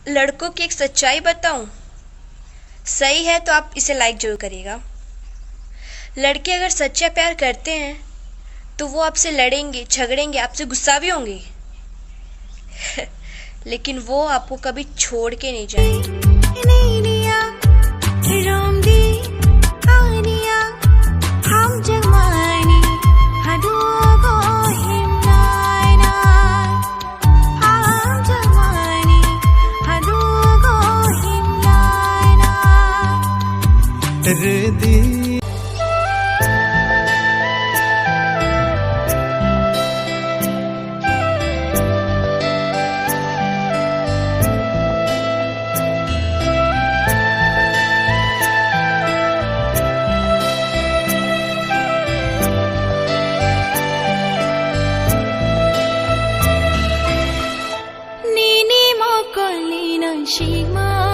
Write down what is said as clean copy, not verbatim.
लड़कों की एक सच्चाई बताऊं, सही है तो आप इसे लाइक जरूर करिएगा। लड़के अगर सच्चा प्यार करते हैं तो वो आपसे लड़ेंगे, झगड़ेंगे, आपसे गुस्सा भी होंगे लेकिन वो आपको कभी छोड़ के नहीं जाएंगे। Nini mo ko linang shima